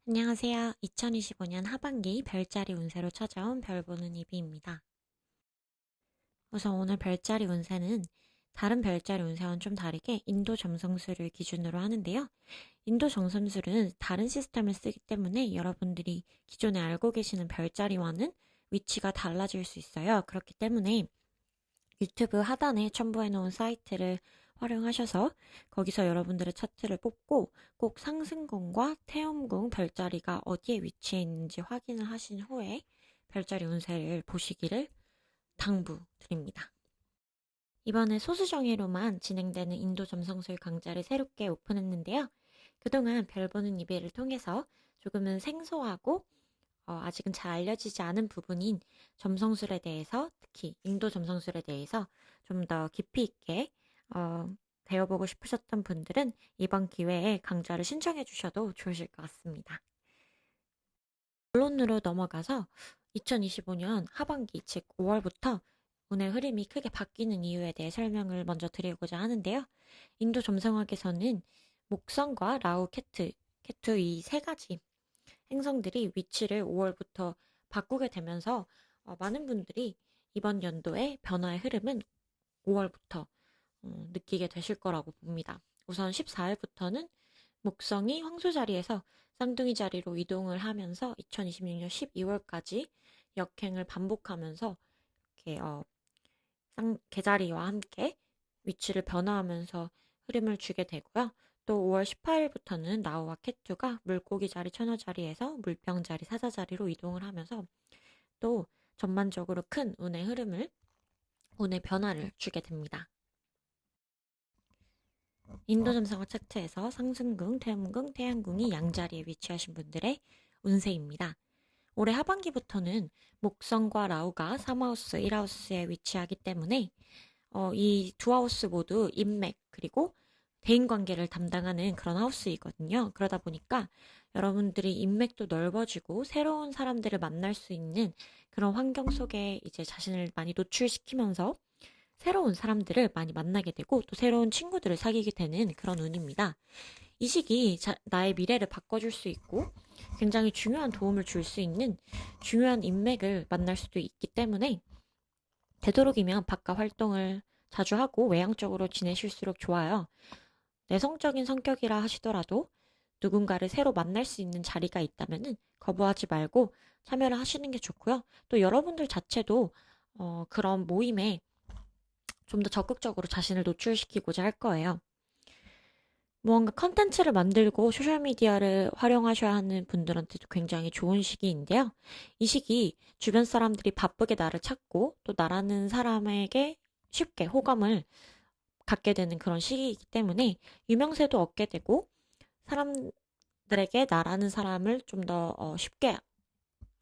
안녕하세요. 2025년 하반기 별자리 운세로 찾아온 별보는 이비입니다. 우선 오늘 별자리 운세는 다른 별자리 운세와는 좀 다르게 인도 점성술을 기준으로 하는데요. 인도 점성술은 다른 시스템을 쓰기 때문에 여러분들이 기존에 알고 계시는 별자리와는 위치가 달라질 수 있어요. 그렇기 때문에 유튜브 하단에 첨부해 놓은 사이트를 활용하셔서 거기서 여러분들의 차트를 뽑고 꼭 상승궁과 태음궁 별자리가 어디에 위치해 있는지 확인을 하신 후에 별자리 운세를 보시기를 당부드립니다. 이번에 소수정예로만 진행되는 인도 점성술 강좌를 새롭게 오픈했는데요. 그동안 별 보는 이베를 통해서 조금은 생소하고 아직은 잘 알려지지 않은 부분인 점성술에 대해서, 특히 인도 점성술에 대해서 좀 더 깊이 있게 배워보고 싶으셨던 분들은 이번 기회에 강좌를 신청해 주셔도 좋으실 것 같습니다. 본론으로 넘어가서 2025년 하반기, 즉 5월부터 운의 흐름이 크게 바뀌는 이유에 대해 설명을 먼저 드리고자 하는데요. 인도 점성학에서는 목성과 라후, 케투 이 세 가지 행성들이 위치를 5월부터 바꾸게 되면서 많은 분들이 이번 연도의 변화의 흐름은 5월부터 느끼게 되실 거라고 봅니다. 우선 14일부터는 목성이 황소 자리에서 쌍둥이 자리로 이동을 하면서 2026년 12월까지 역행을 반복하면서 이렇게 개자리와 함께 위치를 변화하면서 흐름을 주게 되고요. 또 5월 18일부터는 라오와 케투가 물고기 자리, 처녀 자리에서 물병 자리, 사자 자리로 이동을 하면서 또 전반적으로 큰 운의 변화를 주게 됩니다. 인도 점성학 차트에서 상승궁, 퇴음궁, 태양궁이 양자리에 위치하신 분들의 운세입니다. 올해 하반기부터는 목성과 라후가 3하우스, 1하우스에 위치하기 때문에 이 두 하우스 모두 인맥 그리고 대인관계를 담당하는 그런 하우스이거든요. 그러다 보니까 여러분들이 인맥도 넓어지고 새로운 사람들을 만날 수 있는 그런 환경 속에 이제 자신을 많이 노출시키면서 새로운 사람들을 많이 만나게 되고 또 새로운 친구들을 사귀게 되는 그런 운입니다. 이 시기 나의 미래를 바꿔줄 수 있고 굉장히 중요한 도움을 줄 수 있는 중요한 인맥을 만날 수도 있기 때문에 되도록이면 바깥 활동을 자주 하고 외향적으로 지내실수록 좋아요. 내성적인 성격이라 하시더라도 누군가를 새로 만날 수 있는 자리가 있다면 거부하지 말고 참여를 하시는 게 좋고요. 또 여러분들 자체도 그런 모임에 좀 더 적극적으로 자신을 노출시키고자 할 거예요. 무언가 컨텐츠를 만들고 소셜미디어를 활용하셔야 하는 분들한테도 굉장히 좋은 시기인데요. 이 시기 주변 사람들이 바쁘게 나를 찾고 또 나라는 사람에게 쉽게 호감을 갖게 되는 그런 시기이기 때문에 유명세도 얻게 되고 사람들에게 나라는 사람을 좀 더 쉽게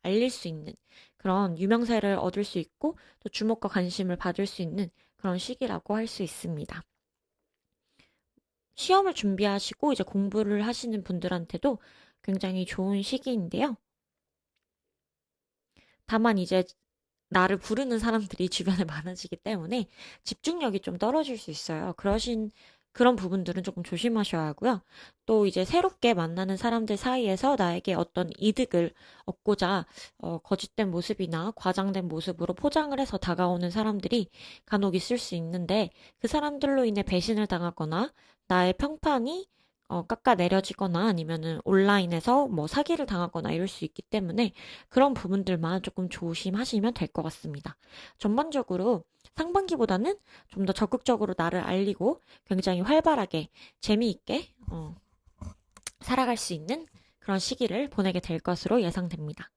알릴 수 있는 그런 유명세를 얻을 수 있고 또 주목과 관심을 받을 수 있는 그런 시기라고 할 수 있습니다. 시험을 준비하시고 이제 공부를 하시는 분들한테도 굉장히 좋은 시기인데요. 다만 이제 나를 부르는 사람들이 주변에 많아지기 때문에 집중력이 좀 떨어질 수 있어요. 그런 부분들은 조금 조심하셔야 하고요. 또 이제 새롭게 만나는 사람들 사이에서 나에게 어떤 이득을 얻고자 거짓된 모습이나 과장된 모습으로 포장을 해서 다가오는 사람들이 간혹 있을 수 있는데 그 사람들로 인해 배신을 당하거나 나의 평판이 깎아내려지거나 아니면은 온라인에서 뭐 사기를 당하거나 이럴 수 있기 때문에 그런 부분들만 조금 조심하시면 될 것 같습니다. 전반적으로 상반기보다는 좀 더 적극적으로 나를 알리고 굉장히 활발하게 재미있게 살아갈 수 있는 그런 시기를 보내게 될 것으로 예상됩니다.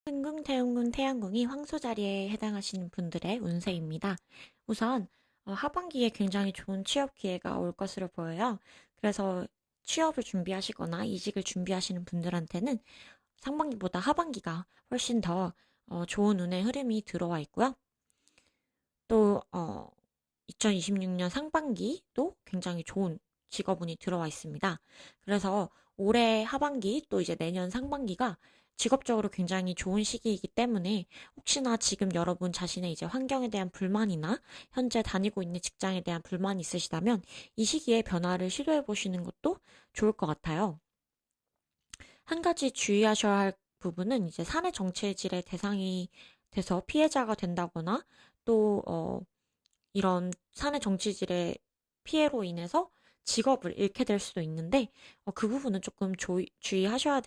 흥궁, 태음궁, 태양궁이 황소 자리에 해당하시는 분들의 운세입니다. 우선 하반기에 굉장히 좋은 취업 기회가 올 것으로 보여요. 그래서 취업을 준비하시거나 이직을 준비하시는 분들한테는 상반기보다 하반기가 훨씬 더 좋은 운의 흐름이 들어와 있고요. 또 2026년 상반기도 굉장히 좋은 직업운이 들어와 있습니다. 그래서 올해 하반기 또 이제 내년 상반기가 직업적으로 굉장히 좋은 시기이기 때문에 혹시나 지금 여러분 자신의 이제 환경에 대한 불만이나 현재 다니고 있는 직장에 대한 불만이 있으시다면 이 시기에 변화를 시도해 보시는 것도 좋을 것 같아요. 한 가지 주의하셔야 할 부분은 이제 사내 정체질의 대상이 돼서 피해자가 된다거나 또 이런 사내 정치질의 피해로 인해서 직업을 잃게 될 수도 있는데 그 부분은 조금 주의하셔야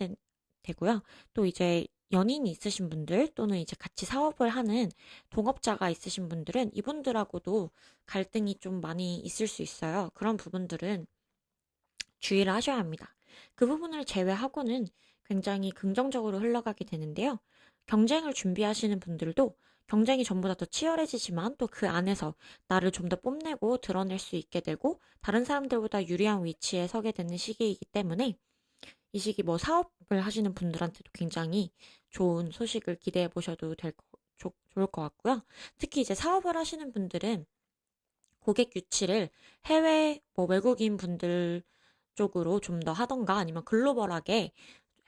되고요. 또 이제 연인이 있으신 분들 또는 이제 같이 사업을 하는 동업자가 있으신 분들은 이분들하고도 갈등이 좀 많이 있을 수 있어요. 그런 부분들은 주의를 하셔야 합니다. 그 부분을 제외하고는 굉장히 긍정적으로 흘러가게 되는데요. 경쟁을 준비하시는 분들도 경쟁이 전보다 더 치열해지지만 또 그 안에서 나를 좀 더 뽐내고 드러낼 수 있게 되고 다른 사람들보다 유리한 위치에 서게 되는 시기이기 때문에 이 시기 뭐 사업을 하시는 분들한테도 굉장히 좋은 소식을 기대해 보셔도 좋을 것 같고요. 특히 이제 사업을 하시는 분들은 고객 유치를 해외 뭐 외국인 분들 쪽으로 좀 더 하던가 아니면 글로벌하게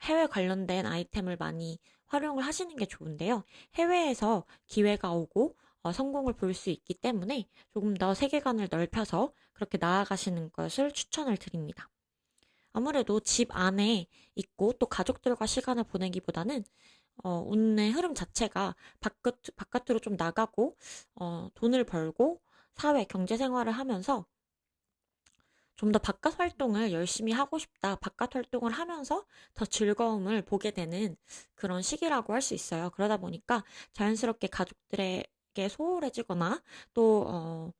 해외 관련된 아이템을 많이 활용을 하시는 게 좋은데요. 해외에서 기회가 오고 성공을 볼 수 있기 때문에 조금 더 세계관을 넓혀서 그렇게 나아가시는 것을 추천을 드립니다. 아무래도 집 안에 있고 또 가족들과 시간을 보내기보다는 운의 흐름 자체가 바깥으로 좀 나가고 돈을 벌고 사회, 경제 생활을 하면서 좀 더 바깥 활동을 열심히 하고 싶다. 바깥 활동을 하면서 더 즐거움을 보게 되는 그런 시기라고 할 수 있어요. 그러다 보니까 자연스럽게 가족들에게 소홀해지거나 또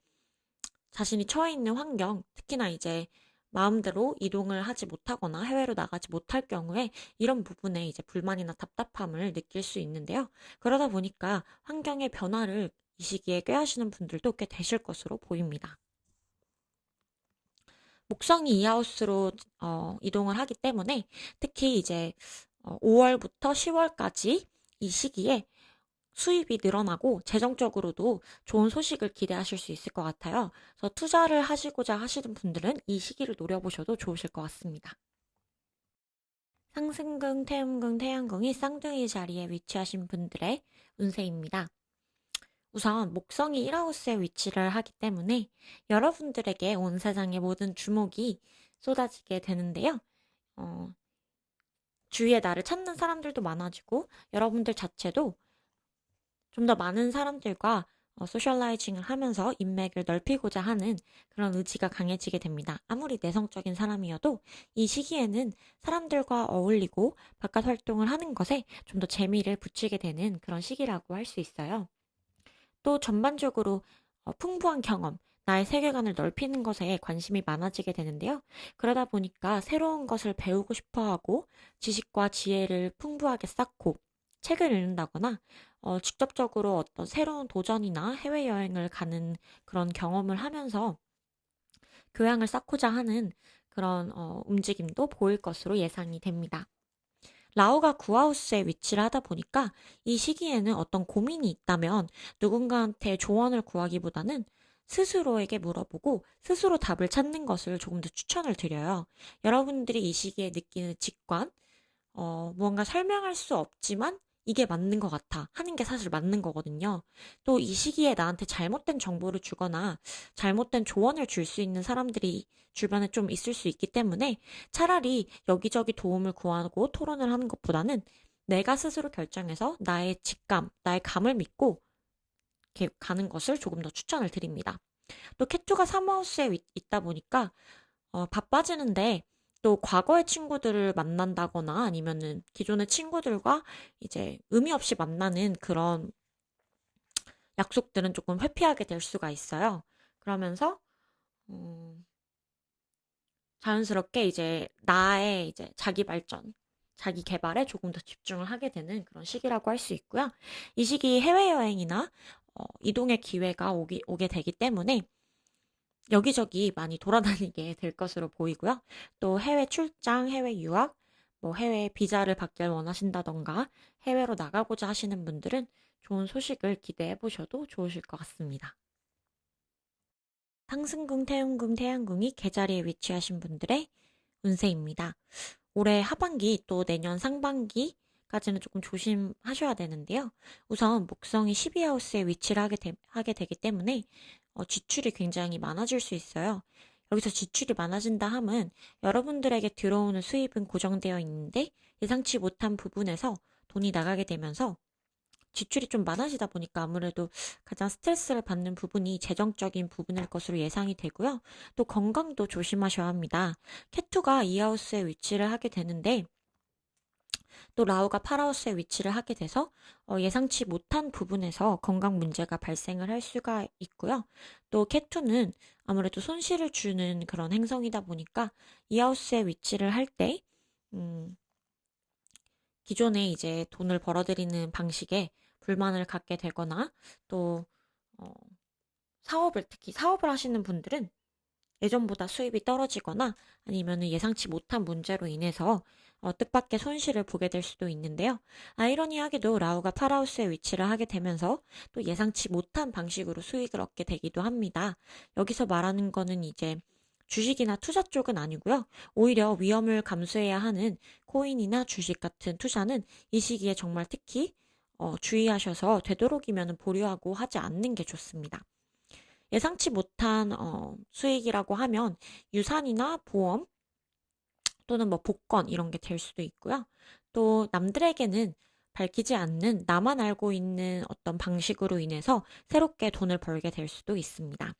자신이 처해 있는 환경, 특히나 이제 마음대로 이동을 하지 못하거나 해외로 나가지 못할 경우에 이런 부분에 이제 불만이나 답답함을 느낄 수 있는데요. 그러다 보니까 환경의 변화를 이 시기에 꾀하시는 분들도 꽤 되실 것으로 보입니다. 목성이 이하우스로 이동을 하기 때문에 특히 이제 5월부터 10월까지 이 시기에 수입이 늘어나고 재정적으로도 좋은 소식을 기대하실 수 있을 것 같아요. 그래서 투자를 하시고자 하시는 분들은 이 시기를 노려보셔도 좋으실 것 같습니다. 상승궁, 태음궁, 태양궁이 쌍둥이 자리에 위치하신 분들의 운세입니다. 우선 목성이 1하우스에 위치를 하기 때문에 여러분들에게 온 세상의 모든 주목이 쏟아지게 되는데요. 어, 주위에 나를 찾는 사람들도 많아지고 여러분들 자체도 좀 더 많은 사람들과 소셜라이징을 하면서 인맥을 넓히고자 하는 그런 의지가 강해지게 됩니다. 아무리 내성적인 사람이어도 이 시기에는 사람들과 어울리고 바깥 활동을 하는 것에 좀 더 재미를 붙이게 되는 그런 시기라고 할 수 있어요. 또 전반적으로 풍부한 경험, 나의 세계관을 넓히는 것에 관심이 많아지게 되는데요. 그러다 보니까 새로운 것을 배우고 싶어 하고 지식과 지혜를 풍부하게 쌓고 책을 읽는다거나 직접적으로 어떤 새로운 도전이나 해외여행을 가는 그런 경험을 하면서 교양을 쌓고자 하는 그런 움직임도 보일 것으로 예상이 됩니다. 라오가 구하우스에 위치를 하다 보니까 이 시기에는 어떤 고민이 있다면 누군가한테 조언을 구하기보다는 스스로에게 물어보고 스스로 답을 찾는 것을 조금 더 추천을 드려요. 여러분들이 이 시기에 느끼는 직관, 무언가 설명할 수 없지만 이게 맞는 것 같아 하는 게 사실 맞는 거거든요. 또 이 시기에 나한테 잘못된 정보를 주거나 잘못된 조언을 줄 수 있는 사람들이 주변에 좀 있을 수 있기 때문에 차라리 여기저기 도움을 구하고 토론을 하는 것보다는 내가 스스로 결정해서 나의 직감, 나의 감을 믿고 이렇게 가는 것을 조금 더 추천을 드립니다. 또 캣투가 사마우스에 있다 보니까 바빠지는데 또 과거의 친구들을 만난다거나 아니면은 기존의 친구들과 이제 의미 없이 만나는 그런 약속들은 조금 회피하게 될 수가 있어요. 그러면서 자연스럽게 이제 나의 이제 자기 발전, 자기 개발에 조금 더 집중을 하게 되는 그런 시기라고 할 수 있고요. 이 시기 해외여행이나 이동의 기회가 오게 되기 때문에 여기저기 많이 돌아다니게 될 것으로 보이고요. 또 해외 출장, 해외 유학, 뭐 해외 비자를 받길 원하신다던가 해외로 나가고자 하시는 분들은 좋은 소식을 기대해 보셔도 좋으실 것 같습니다. 상승궁, 태음궁, 태양궁이 개자리에 위치하신 분들의 운세입니다. 올해 하반기 또 내년 상반기까지는 조금 조심하셔야 되는데요. 우선 목성이 12하우스에 위치를 하게 되기 때문에 지출이 굉장히 많아질 수 있어요. 여기서 지출이 많아진다 함은 여러분들에게 들어오는 수입은 고정되어 있는데 예상치 못한 부분에서 돈이 나가게 되면서 지출이 좀 많아지다 보니까 아무래도 가장 스트레스를 받는 부분이 재정적인 부분일 것으로 예상이 되고요. 또 건강도 조심하셔야 합니다. 캣2가 이하우스에 위치를 하게 되는데 또 라우가 파라우스에 위치를 하게 돼서 예상치 못한 부분에서 건강 문제가 발생을 할 수가 있고요. 또 캣2는 아무래도 손실을 주는 그런 행성이다 보니까 이하우스에 위치를 할 때, 기존에 이제 돈을 벌어들이는 방식에 불만을 갖게 되거나 또 어, 특히 사업을 하시는 분들은 예전보다 수입이 떨어지거나 아니면 예상치 못한 문제로 인해서 뜻밖의 손실을 보게 될 수도 있는데요. 아이러니하게도 라우가 파라우스에 위치를 하게 되면서 또 예상치 못한 방식으로 수익을 얻게 되기도 합니다. 여기서 말하는 거는 이제 주식이나 투자 쪽은 아니고요. 오히려 위험을 감수해야 하는 코인이나 주식 같은 투자는 이 시기에 정말 특히 주의하셔서 되도록이면 보류하고 하지 않는 게 좋습니다. 예상치 못한 수익이라고 하면 유산이나 보험 또는 뭐 복권 이런 게 될 수도 있고요. 또 남들에게는 밝히지 않는 나만 알고 있는 어떤 방식으로 인해서 새롭게 돈을 벌게 될 수도 있습니다.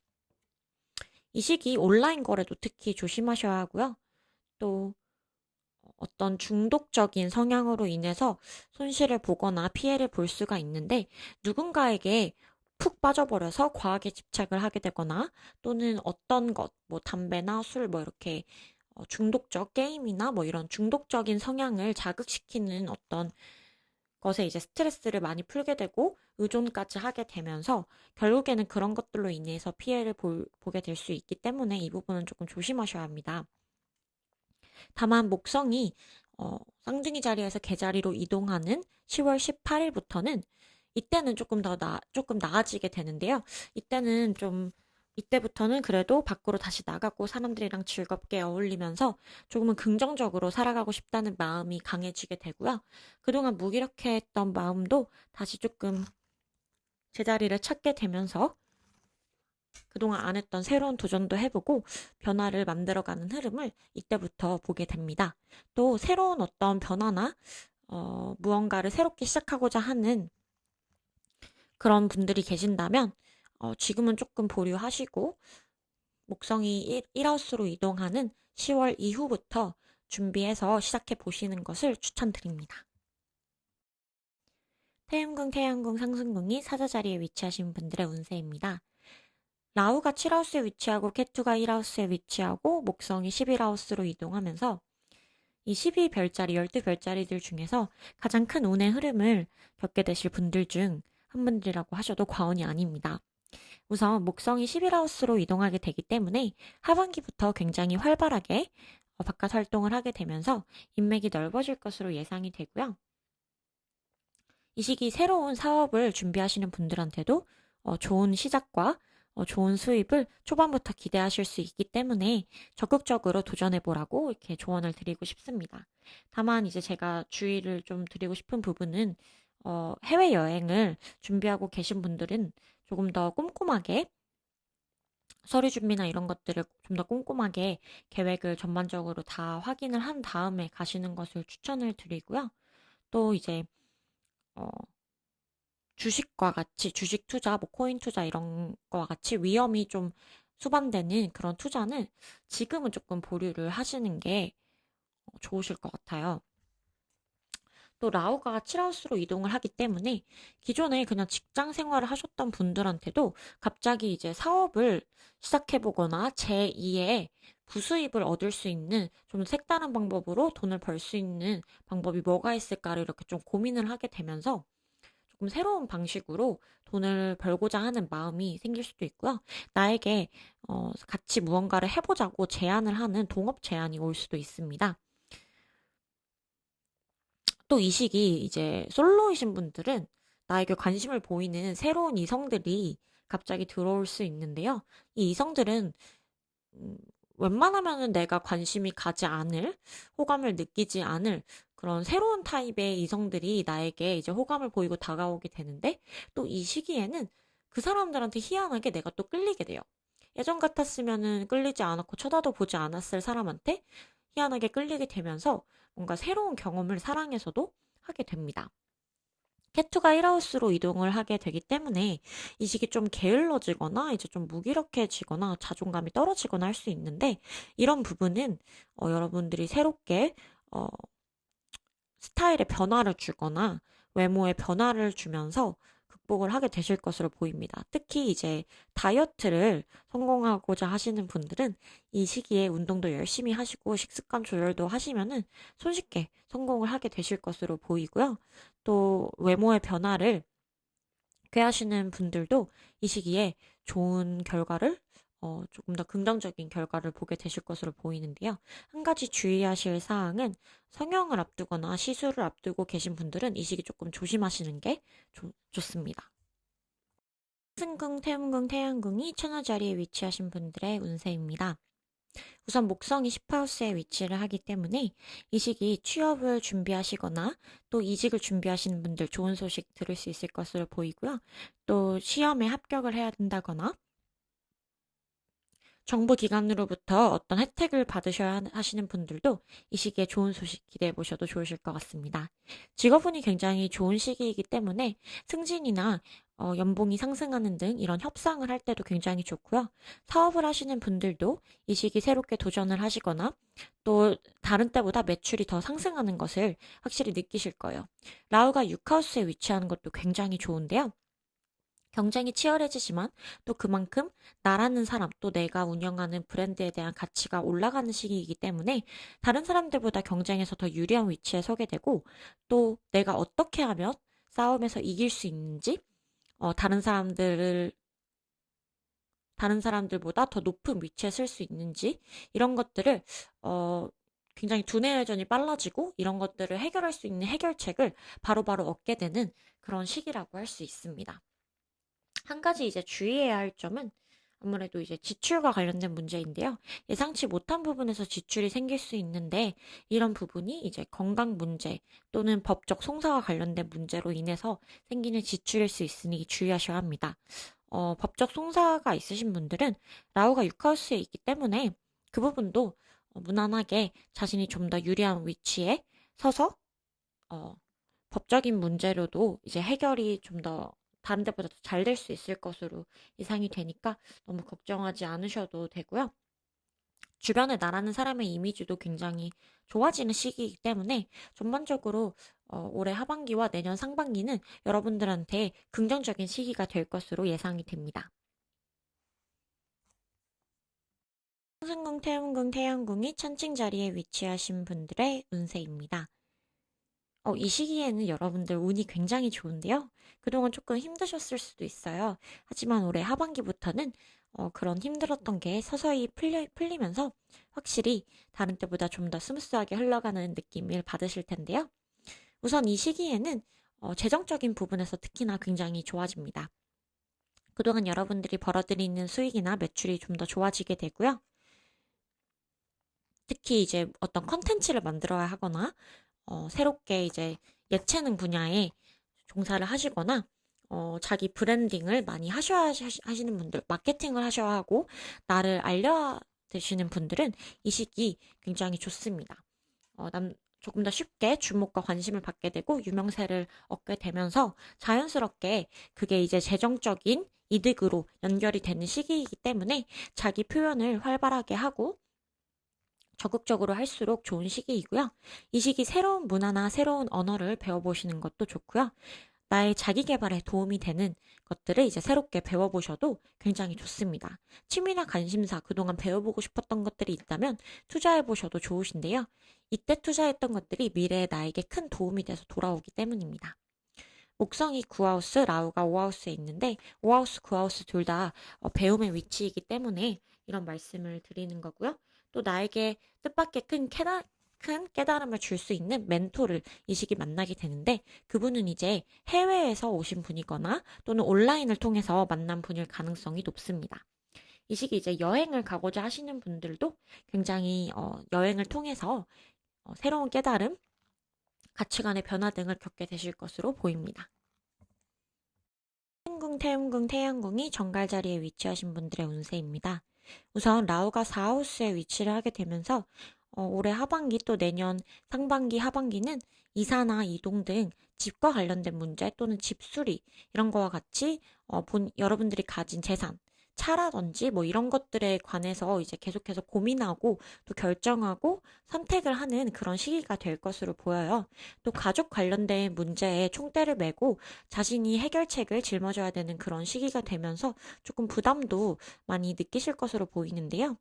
이 시기 온라인 거래도 특히 조심하셔야 하고요. 또 어떤 중독적인 성향으로 인해서 손실을 보거나 피해를 볼 수가 있는데 누군가에게 푹 빠져버려서 과하게 집착을 하게 되거나 또는 어떤 것, 뭐 담배나 술, 뭐 이렇게 중독적 게임이나 뭐 이런 중독적인 성향을 자극시키는 어떤 것에 이제 스트레스를 많이 풀게 되고 의존까지 하게 되면서 결국에는 그런 것들로 인해서 피해를 보게 될 수 있기 때문에 이 부분은 조금 조심하셔야 합니다. 다만 목성이 쌍둥이 자리에서 개자리로 이동하는 10월 18일부터는 이때는 조금 나아지게 되는데요. 이때부터는 그래도 밖으로 다시 나가고 사람들이랑 즐겁게 어울리면서 조금은 긍정적으로 살아가고 싶다는 마음이 강해지게 되고요. 그동안 무기력해했던 마음도 다시 조금 제자리를 찾게 되면서 그동안 안 했던 새로운 도전도 해보고 변화를 만들어가는 흐름을 이때부터 보게 됩니다. 또 새로운 어떤 변화나 무언가를 새롭게 시작하고자 하는 그런 분들이 계신다면 지금은 조금 보류하시고 목성이 1하우스로 이동하는 10월 이후부터 준비해서 시작해 보시는 것을 추천드립니다. 태양궁 상승궁이 사자자리에 위치하신 분들의 운세입니다. 라우가 7하우스에 위치하고 캣2가 1하우스에 위치하고 목성이 11하우스로 이동하면서 이 12별자리, 12별자리들 중에서 가장 큰 운의 흐름을 겪게 되실 분들 중 한 분들이라고 하셔도 과언이 아닙니다. 우선 목성이 11하우스로 이동하게 되기 때문에 하반기부터 굉장히 활발하게 바깥 활동을 하게 되면서 인맥이 넓어질 것으로 예상이 되고요. 이 시기 새로운 사업을 준비하시는 분들한테도 좋은 시작과 좋은 수입을 초반부터 기대하실 수 있기 때문에 적극적으로 도전해보라고 이렇게 조언을 드리고 싶습니다. 다만 이제 제가 주의를 좀 드리고 싶은 부분은 해외여행을 준비하고 계신 분들은 조금 더 꼼꼼하게 서류 준비나 이런 것들을 좀 더 꼼꼼하게 계획을 전반적으로 다 확인을 한 다음에 가시는 것을 추천을 드리고요. 또 이제 어, 주식과 같이 주식 투자, 뭐 코인 투자 이런 거와 같이 위험이 좀 수반되는 그런 투자는 지금은 조금 보류를 하시는 게 좋으실 것 같아요. 또 라오가 7하우스로 이동을 하기 때문에 기존에 그냥 직장 생활을 하셨던 분들한테도 갑자기 이제 사업을 시작해보거나 제2의 부수입을 얻을 수 있는 좀 색다른 방법으로 돈을 벌 수 있는 방법이 뭐가 있을까를 이렇게 좀 고민을 하게 되면서 조금 새로운 방식으로 돈을 벌고자 하는 마음이 생길 수도 있고요. 나에게 같이 무언가를 해보자고 제안을 하는 동업 제안이 올 수도 있습니다. 또 이 시기 이제 솔로이신 분들은 나에게 관심을 보이는 새로운 이성들이 갑자기 들어올 수 있는데요. 이 이성들은 음, 웬만하면은 내가 관심이 가지 않을, 호감을 느끼지 않을 그런 새로운 타입의 이성들이 나에게 이제 호감을 보이고 다가오게 되는데 또 이 시기에는 그 사람들한테 희한하게 내가 또 끌리게 돼요. 예전 같았으면은 끌리지 않았고 쳐다도 보지 않았을 사람한테 희한하게 끌리게 되면서 뭔가 새로운 경험을 사랑에서도 하게 됩니다. 케투가 1하우스로 이동을 하게 되기 때문에 이 시기 좀 게을러지거나 이제 좀 무기력해지거나 자존감이 떨어지거나 할 수 있는데, 이런 부분은 여러분들이 새롭게 어, 스타일의 변화를 주거나 외모의 변화를 주면서 극복을 하게 되실 것으로 보입니다. 특히 이제 다이어트를 성공하고자 하시는 분들은 이 시기에 운동도 열심히 하시고 식습관 조절도 하시면은 손쉽게 성공을 하게 되실 것으로 보이고요. 또 외모의 변화를 꾀하시는 분들도 이 시기에 좋은 결과를 조금 더 긍정적인 결과를 보게 되실 것으로 보이는데요. 한 가지 주의하실 사항은 성형을 앞두거나 시술을 앞두고 계신 분들은 이 시기 조금 조심하시는 게 좋습니다. 승궁, 태음궁, 태양궁이 천여 자리에 위치하신 분들의 운세입니다. 우선 목성이 10하우스에 위치를 하기 때문에 이 시기 취업을 준비하시거나 또 이직을 준비하시는 분들 좋은 소식 들을 수 있을 것으로 보이고요. 또 시험에 합격을 해야 된다거나 정부 기관으로부터 어떤 혜택을 받으셔야 하시는 분들도 이 시기에 좋은 소식 기대해 보셔도 좋으실 것 같습니다. 직업운이 굉장히 좋은 시기이기 때문에 승진이나 연봉이 상승하는 등 이런 협상을 할 때도 굉장히 좋고요. 사업을 하시는 분들도 이 시기 새롭게 도전을 하시거나 또 다른 때보다 매출이 더 상승하는 것을 확실히 느끼실 거예요. 라우가 6하우스에 위치하는 것도 굉장히 좋은데요. 경쟁이 치열해지지만 또 그만큼 나라는 사람, 또 내가 운영하는 브랜드에 대한 가치가 올라가는 시기이기 때문에 다른 사람들보다 경쟁에서 더 유리한 위치에 서게 되고, 또 내가 어떻게 하면 싸움에서 이길 수 있는지, 다른 사람들보다 더 높은 위치에 설 수 있는지, 이런 것들을 어, 굉장히 두뇌 회전이 빨라지고 이런 것들을 해결할 수 있는 해결책을 바로바로 얻게 되는 그런 시기라고 할 수 있습니다. 한 가지 이제 주의해야 할 점은 아무래도 이제 지출과 관련된 문제인데요. 예상치 못한 부분에서 지출이 생길 수 있는데, 이런 부분이 이제 건강 문제 또는 법적 송사와 관련된 문제로 인해서 생기는 지출일 수 있으니 주의하셔야 합니다. 법적 송사가 있으신 분들은 라오가 6하우스에 있기 때문에 그 부분도 무난하게 자신이 좀 더 유리한 위치에 서서 어, 법적인 문제로도 이제 해결이 좀 더 다른 데보다 더 잘 될 수 있을 것으로 예상이 되니까 너무 걱정하지 않으셔도 되고요. 주변에 나라는 사람의 이미지도 굉장히 좋아지는 시기이기 때문에 전반적으로 올해 하반기와 내년 상반기는 여러분들한테 긍정적인 시기가 될 것으로 예상이 됩니다. 상승궁, 태음궁, 태양궁이 천칭 자리에 위치하신 분들의 운세입니다. 이 시기에는 여러분들 운이 굉장히 좋은데요. 그동안 조금 힘드셨을 수도 있어요. 하지만 올해 하반기부터는 그런 힘들었던 게 서서히 풀리면서 확실히 다른 때보다 좀 더 스무스하게 흘러가는 느낌을 받으실 텐데요. 우선 이 시기에는 재정적인 부분에서 특히나 굉장히 좋아집니다. 그동안 여러분들이 벌어들이는 수익이나 매출이 좀 더 좋아지게 되고요. 특히 이제 어떤 컨텐츠를 만들어야 하거나 새롭게 이제 예체능 분야에 종사를 하시거나 자기 브랜딩을 많이 하시는 분들, 마케팅을 하셔야 하고 나를 알려드시는 분들은 이 시기 굉장히 좋습니다. 조금 더 쉽게 주목과 관심을 받게 되고 유명세를 얻게 되면서 자연스럽게 그게 이제 재정적인 이득으로 연결이 되는 시기이기 때문에 자기 표현을 활발하게 하고 적극적으로 할수록 좋은 시기이고요. 이 시기 새로운 문화나 새로운 언어를 배워보시는 것도 좋고요. 나의 자기 개발에 도움이 되는 것들을 이제 새롭게 배워보셔도 굉장히 좋습니다. 취미나 관심사, 그동안 배워보고 싶었던 것들이 있다면 투자해보셔도 좋으신데요. 이때 투자했던 것들이 미래에 나에게 큰 도움이 돼서 돌아오기 때문입니다. 목성이 9하우스, 라우가 5하우스에 있는데 5하우스, 9하우스 둘 다 배움의 위치이기 때문에 이런 말씀을 드리는 거고요. 또 나에게 뜻밖의 큰 깨달음을 줄 수 있는 멘토를 이 시기 만나게 되는데, 그분은 이제 해외에서 오신 분이거나 또는 온라인을 통해서 만난 분일 가능성이 높습니다. 이 시기 이제 여행을 가고자 하시는 분들도 굉장히 여행을 통해서 새로운 깨달음, 가치관의 변화 등을 겪게 되실 것으로 보입니다. 태음궁, 태양궁이 정갈 자리에 위치하신 분들의 운세입니다. 우선 라우가 4하우스에 위치를 하게 되면서 올해 하반기 또 내년 상반기, 하반기는 이사나 이동 등 집과 관련된 문제 또는 집 수리 이런 거와 같이 여러분들이 가진 재산, 차라든지 뭐 이런 것들에 관해서 이제 계속해서 고민하고 또 결정하고 선택을 하는 그런 시기가 될 것으로 보여요. 또 가족 관련된 문제에 총대를 메고 자신이 해결책을 짊어져야 되는 그런 시기가 되면서 조금 부담도 많이 느끼실 것으로 보이는데요.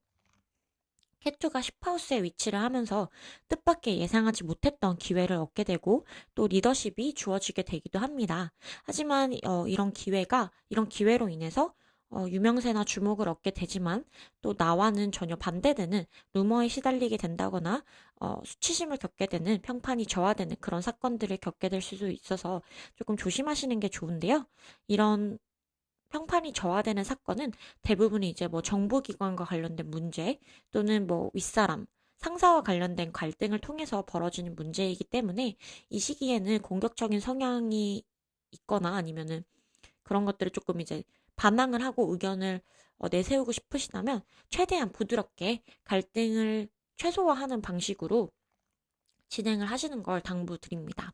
캣투가 10하우스에 위치를 하면서 뜻밖의 예상하지 못했던 기회를 얻게 되고 또 리더십이 주어지게 되기도 합니다. 하지만 이런 기회로 인해서 유명세나 주목을 얻게 되지만 또 나와는 전혀 반대되는 루머에 시달리게 된다거나 수치심을 겪게 되는 평판이 저하되는 그런 사건들을 겪게 될 수도 있어서 조금 조심하시는 게 좋은데요. 이런 평판이 저하되는 사건은 대부분이 이제 뭐 정보기관과 관련된 문제 또는 뭐 윗사람, 상사와 관련된 갈등을 통해서 벌어지는 문제이기 때문에 이 시기에는 공격적인 성향이 있거나 아니면은 그런 것들을 조금 이제 반항을 하고 의견을 내세우고 싶으시다면 최대한 부드럽게 갈등을 최소화하는 방식으로 진행을 하시는 걸 당부드립니다.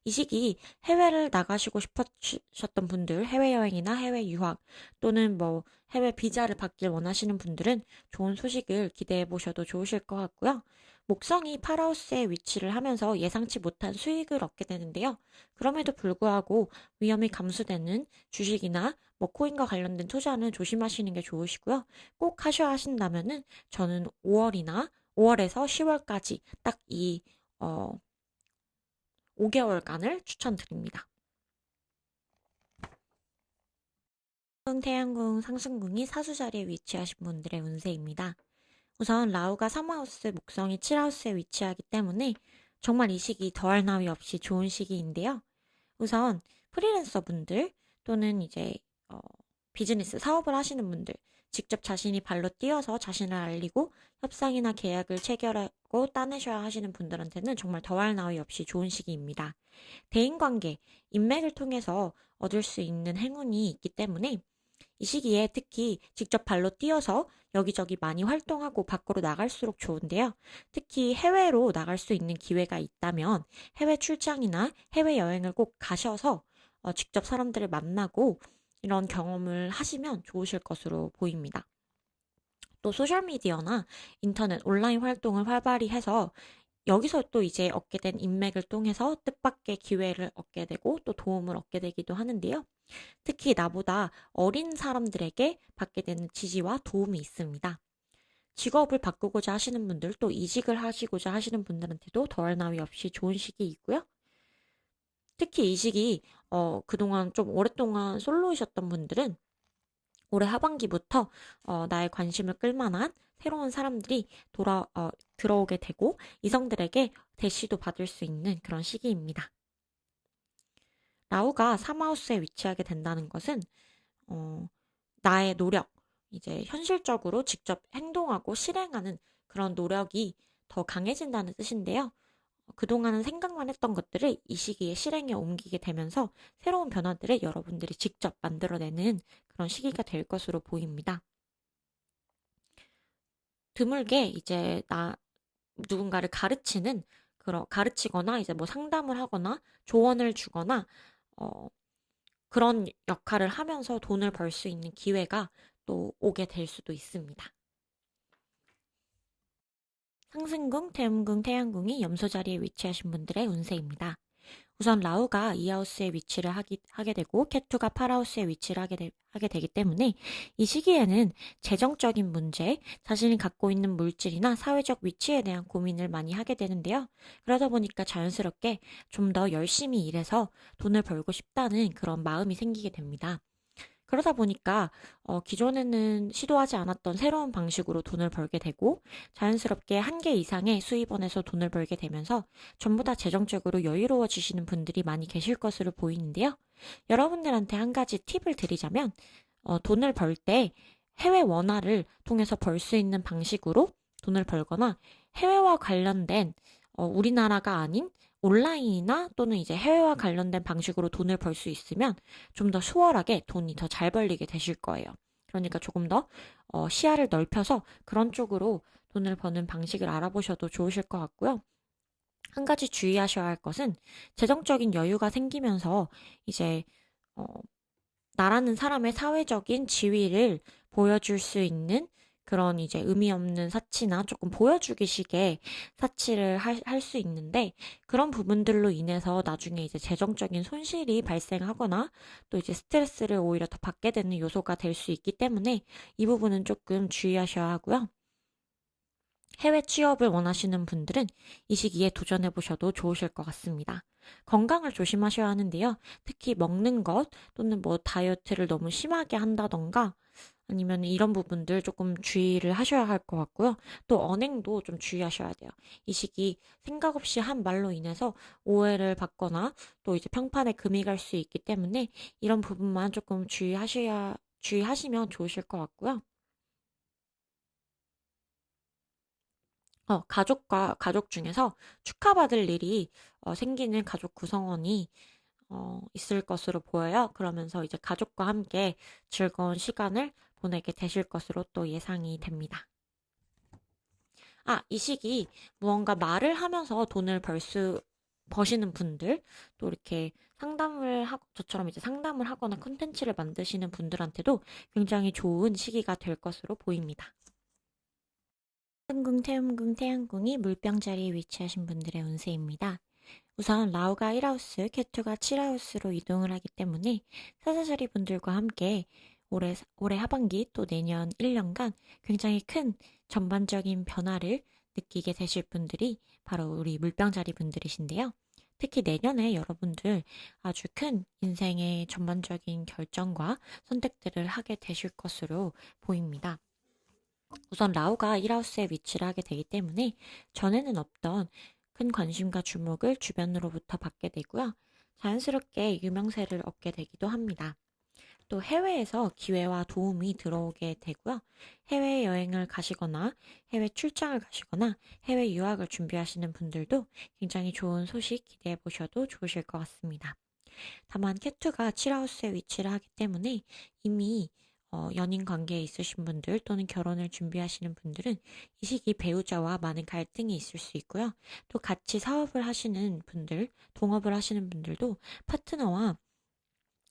이 시기 해외를 나가시고 싶으셨던 분들, 해외여행이나 해외 유학 또는 뭐 해외 비자를 받길 원하시는 분들은 좋은 소식을 기대해 보셔도 좋으실 것 같고요. 목성이 파라우스에 위치를 하면서 예상치 못한 수익을 얻게 되는데요. 그럼에도 불구하고 위험이 감수되는 주식이나 뭐 코인과 관련된 투자는 조심하시는 게 좋으시고요. 꼭 하셔야 하신다면은 저는 5월에서 10월까지 딱이 5개월간을 추천드립니다. 태양궁 상승궁이 사수 자리에 위치하신 분들의 운세입니다. 우선 라우가 3하우스, 목성이 7하우스에 위치하기 때문에 정말 이 시기 더할 나위 없이 좋은 시기인데요. 우선 프리랜서 분들 또는 이제 비즈니스 사업을 하시는 분들, 직접 자신이 발로 뛰어서 자신을 알리고 협상이나 계약을 체결하고 따내셔야 하시는 분들한테는 정말 더할 나위 없이 좋은 시기입니다. 대인관계, 인맥을 통해서 얻을 수 있는 행운이 있기 때문에 이 시기에 특히 직접 발로 뛰어서 여기저기 많이 활동하고 밖으로 나갈수록 좋은데요. 특히 해외로 나갈 수 있는 기회가 있다면 해외 출장이나 해외 여행을 꼭 가셔서 직접 사람들을 만나고 이런 경험을 하시면 좋으실 것으로 보입니다. 또 소셜미디어나 인터넷, 온라인 활동을 활발히 해서 여기서 또 이제 얻게 된 인맥을 통해서 뜻밖의 기회를 얻게 되고 또 도움을 얻게 되기도 하는데요. 특히 나보다 어린 사람들에게 받게 되는 지지와 도움이 있습니다. 직업을 바꾸고자 하시는 분들 또 이직을 하시고자 하시는 분들한테도 더할 나위 없이 좋은 시기이고요. 특히 이 시기 그동안 좀 오랫동안 솔로이셨던 분들은 올해 하반기부터 나의 관심을 끌만한 새로운 사람들이 들어오게 되고 이성들에게 대시도 받을 수 있는 그런 시기입니다. 라우가 3하우스에 위치하게 된다는 것은 나의 노력, 이제 현실적으로 직접 행동하고 실행하는 그런 노력이 더 강해진다는 뜻인데요. 그동안은 생각만 했던 것들을 이 시기에 실행에 옮기게 되면서 새로운 변화들을 여러분들이 직접 만들어내는 그런 시기가 될 것으로 보입니다. 드물게 이제 누군가를 가르치거나 이제 뭐 상담을 하거나 조언을 주거나 그런 역할을 하면서 돈을 벌 수 있는 기회가 또 오게 될 수도 있습니다. 상승궁, 태음궁, 태양궁이 염소 자리에 위치하신 분들의 운세입니다. 우선 라우가 2하우스에 위치를 하게 되고 캣투가 8하우스에 위치를 하게 되기 때문에 이 시기에는 재정적인 문제, 자신이 갖고 있는 물질이나 사회적 위치에 대한 고민을 많이 하게 되는데요. 그러다 보니까 자연스럽게 좀 더 열심히 일해서 돈을 벌고 싶다는 그런 마음이 생기게 됩니다. 그러다 보니까 기존에는 시도하지 않았던 새로운 방식으로 돈을 벌게 되고 자연스럽게 한 개 이상의 수입원에서 돈을 벌게 되면서 전부 다 재정적으로 여유로워지시는 분들이 많이 계실 것으로 보이는데요. 여러분들한테 한 가지 팁을 드리자면 돈을 벌 때 해외 원화를 통해서 벌 수 있는 방식으로 돈을 벌거나 해외와 관련된 우리나라가 아닌 온라인이나 또는 이제 해외와 관련된 방식으로 돈을 벌 수 있으면 좀 더 수월하게 돈이 더 잘 벌리게 되실 거예요. 그러니까 조금 더 시야를 넓혀서 그런 쪽으로 돈을 버는 방식을 알아보셔도 좋으실 것 같고요. 한 가지 주의하셔야 할 것은 재정적인 여유가 생기면서 이제 어, 나라는 사람의 사회적인 지위를 보여줄 수 있는 그런 이제 의미 없는 사치나 조금 보여주기식의 사치를 할 수 있는데 그런 부분들로 인해서 나중에 이제 재정적인 손실이 발생하거나 또 이제 스트레스를 오히려 더 받게 되는 요소가 될 수 있기 때문에 이 부분은 조금 주의하셔야 하고요. 해외 취업을 원하시는 분들은 이 시기에 도전해 보셔도 좋으실 것 같습니다. 건강을 조심하셔야 하는데요. 특히 먹는 것 또는 뭐 다이어트를 너무 심하게 한다던가 아니면 이런 부분들 조금 주의를 하셔야 할 것 같고요. 또 언행도 좀 주의하셔야 돼요. 이 시기 생각 없이 한 말로 인해서 오해를 받거나 또 이제 평판에 금이 갈 수 있기 때문에 이런 부분만 조금 주의하시면 좋으실 것 같고요. 가족 중에서 축하받을 일이 생기는 가족 구성원이 있을 것으로 보여요. 그러면서 이제 가족과 함께 즐거운 시간을 보내게 되실 것으로 또 예상이 됩니다. 이 시기 무언가 말을 하면서 돈을 버시는 분들, 또 이렇게 저처럼 이제 상담을 하거나 콘텐츠를 만드시는 분들한테도 굉장히 좋은 시기가 될 것으로 보입니다. 태음궁, 태음궁, 태양궁이 물병 자리에 위치하신 분들의 운세입니다. 우선 라우가 1하우스, 케투가 7하우스로 이동을 하기 때문에 사사자리 분들과 함께 올해 하반기 또 내년 1년간 굉장히 큰 전반적인 변화를 느끼게 되실 분들이 바로 우리 물병자리 분들이신데요. 특히 내년에 여러분들 아주 큰 인생의 전반적인 결정과 선택들을 하게 되실 것으로 보입니다. 우선 라우가 1하우스에 위치를 하게 되기 때문에 전에는 없던 큰 관심과 주목을 주변으로부터 받게 되고요. 자연스럽게 유명세를 얻게 되기도 합니다. 또 해외에서 기회와 도움이 들어오게 되고요. 해외여행을 가시거나 해외 출장을 가시거나 해외 유학을 준비하시는 분들도 굉장히 좋은 소식 기대해 보셔도 좋으실 것 같습니다. 다만 캣투가 7하우스에 위치를 하기 때문에 이미 연인 관계에 있으신 분들 또는 결혼을 준비하시는 분들은 이 시기 배우자와 많은 갈등이 있을 수 있고요. 또 같이 사업을 하시는 분들, 동업을 하시는 분들도 파트너와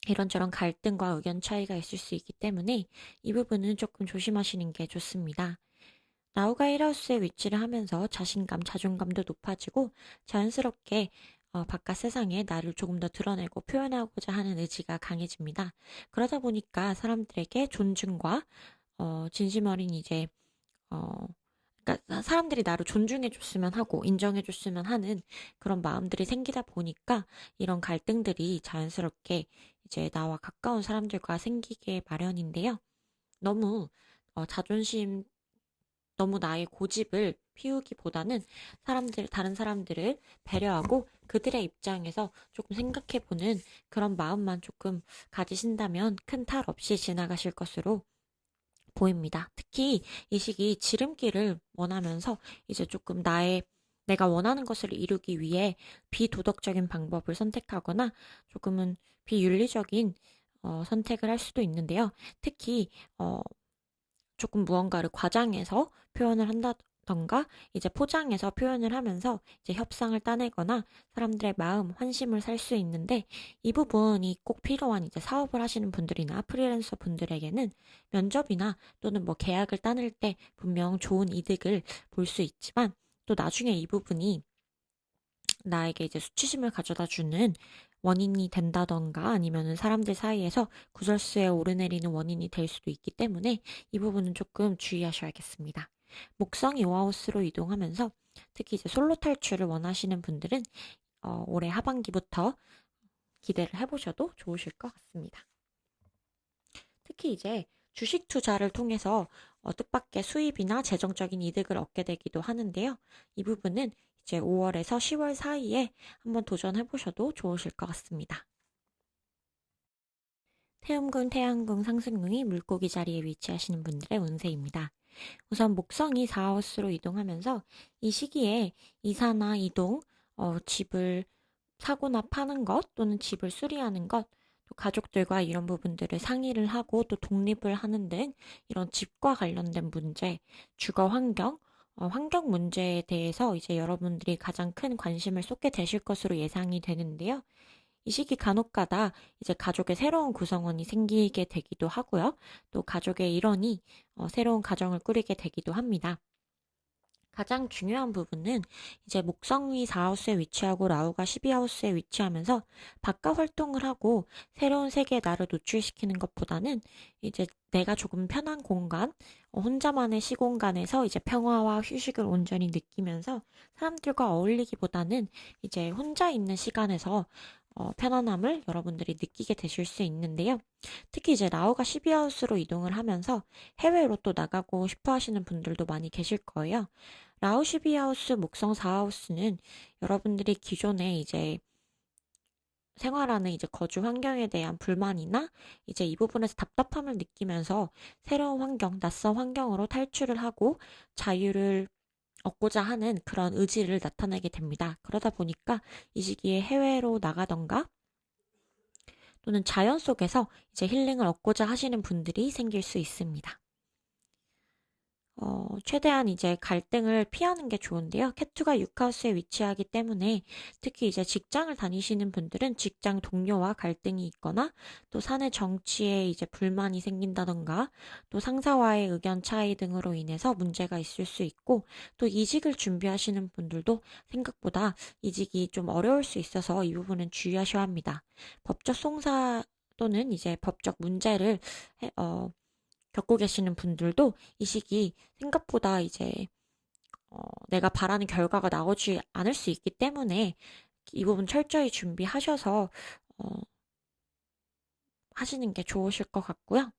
이런저런 갈등과 의견 차이가 있을 수 있기 때문에 이 부분은 조금 조심하시는 게 좋습니다. 라우가 1하우스에 위치를 하면서 자신감, 자존감도 높아지고 자연스럽게 바깥 세상에 나를 조금 더 드러내고 표현하고자 하는 의지가 강해집니다. 그러다 보니까 사람들에게 존중과 진심 어린 이제 그러니까 사람들이 나를 존중해줬으면 하고 인정해줬으면 하는 그런 마음들이 생기다 보니까 이런 갈등들이 자연스럽게 이제 나와 가까운 사람들과 생기게 마련인데요. 너무 자존심 너무 나의 고집을 피우기보다는 다른 사람들을 배려하고 그들의 입장에서 조금 생각해보는 그런 마음만 조금 가지신다면 큰 탈 없이 지나가실 것으로 보입니다. 특히 이 시기 지름길을 원하면서 이제 조금 내가 원하는 것을 이루기 위해 비도덕적인 방법을 선택하거나 조금은 비윤리적인 선택을 할 수도 있는데요. 특히 조금 무언가를 과장해서 표현을 한다던가 이제 포장해서 표현을 하면서 이제 협상을 따내거나 사람들의 마음, 환심을 살 수 있는데 이 부분이 꼭 필요한 이제 사업을 하시는 분들이나 프리랜서 분들에게는 면접이나 또는 뭐 계약을 따낼 때 분명 좋은 이득을 볼 수 있지만 또 나중에 이 부분이 나에게 이제 수치심을 가져다 주는 원인이 된다던가 아니면은 사람들 사이에서 구설수에 오르내리는 원인이 될 수도 있기 때문에 이 부분은 조금 주의하셔야겠습니다. 목성이 5하우스로 이동하면서 특히 이제 솔로 탈출을 원하시는 분들은 올해 하반기부터 기대를 해보셔도 좋으실 것 같습니다. 특히 이제 주식 투자를 통해서 뜻밖의 수입이나 재정적인 이득을 얻게 되기도 하는데요. 이 부분은 이제 5월에서 10월 사이에 한번 도전해 보셔도 좋으실 것 같습니다. 태음군, 태양궁, 상승궁이 물고기 자리에 위치하시는 분들의 운세입니다. 우선 목성이 4하우스로 이동하면서 이 시기에 이사나 이동, 집을 사거나 파는 것 또는 집을 수리하는 것, 또 가족들과 이런 부분들을 상의를 하고 또 독립을 하는 등 이런 집과 관련된 문제, 주거 환경, 환경 문제에 대해서 이제 여러분들이 가장 큰 관심을 쏟게 되실 것으로 예상이 되는데요. 이 시기 간혹가다 이제 가족의 새로운 구성원이 생기게 되기도 하고요. 또 가족의 일원이 새로운 가정을 꾸리게 되기도 합니다. 가장 중요한 부분은 이제 목성이 4하우스에 위치하고 라우가 12하우스에 위치하면서 바깥 활동을 하고 새로운 세계에 나를 노출시키는 것보다는 이제 내가 조금 편한 공간, 혼자만의 시공간에서 이제 평화와 휴식을 온전히 느끼면서 사람들과 어울리기보다는 이제 혼자 있는 시간에서 편안함을 여러분들이 느끼게 되실 수 있는데요. 특히 이제 라오가 12하우스로 이동을 하면서 해외로 또 나가고 싶어 하시는 분들도 많이 계실 거예요. 라오 12하우스, 목성 4하우스는 여러분들이 기존에 이제 생활하는 이제 거주 환경에 대한 불만이나 이제 이 부분에서 답답함을 느끼면서 새로운 환경, 낯선 환경으로 탈출을 하고 자유를 얻고자 하는 그런 의지를 나타내게 됩니다. 그러다 보니까 이 시기에 해외로 나가던가 또는 자연 속에서 이제 힐링을 얻고자 하시는 분들이 생길 수 있습니다. 최대한 이제 갈등을 피하는 게 좋은데요. 캣2가 6하우스에 위치하기 때문에 특히 이제 직장을 다니시는 분들은 직장 동료와 갈등이 있거나 또 사내 정치에 이제 불만이 생긴다던가 또 상사와의 의견 차이 등으로 인해서 문제가 있을 수 있고 또 이직을 준비하시는 분들도 생각보다 이직이 좀 어려울 수 있어서 이 부분은 주의하셔야 합니다. 법적 송사 또는 이제 법적 문제를 겪고 계시는 분들도 이 시기 생각보다 이제 내가 바라는 결과가 나오지 않을 수 있기 때문에 이 부분 철저히 준비하셔서 어, 하시는 게 좋으실 것 같고요.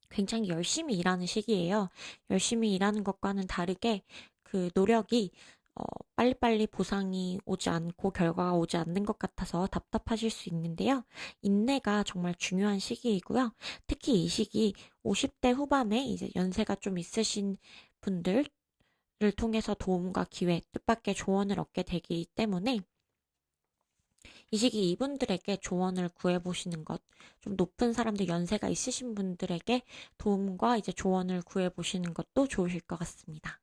굉장히 열심히 일하는 시기예요. 열심히 일하는 것과는 다르게 그 노력이 빨리빨리 보상이 오지 않고 결과가 오지 않는 것 같아서 답답하실 수 있는데요. 인내가 정말 중요한 시기이고요. 특히 이 시기 50대 후반에 이제 연세가 좀 있으신 분들을 통해서 도움과 기회, 뜻밖의 조언을 얻게 되기 때문에 이 시기 이분들에게 조언을 구해보시는 것, 좀 높은 사람들 연세가 있으신 분들에게 도움과 이제 조언을 구해보시는 것도 좋으실 것 같습니다.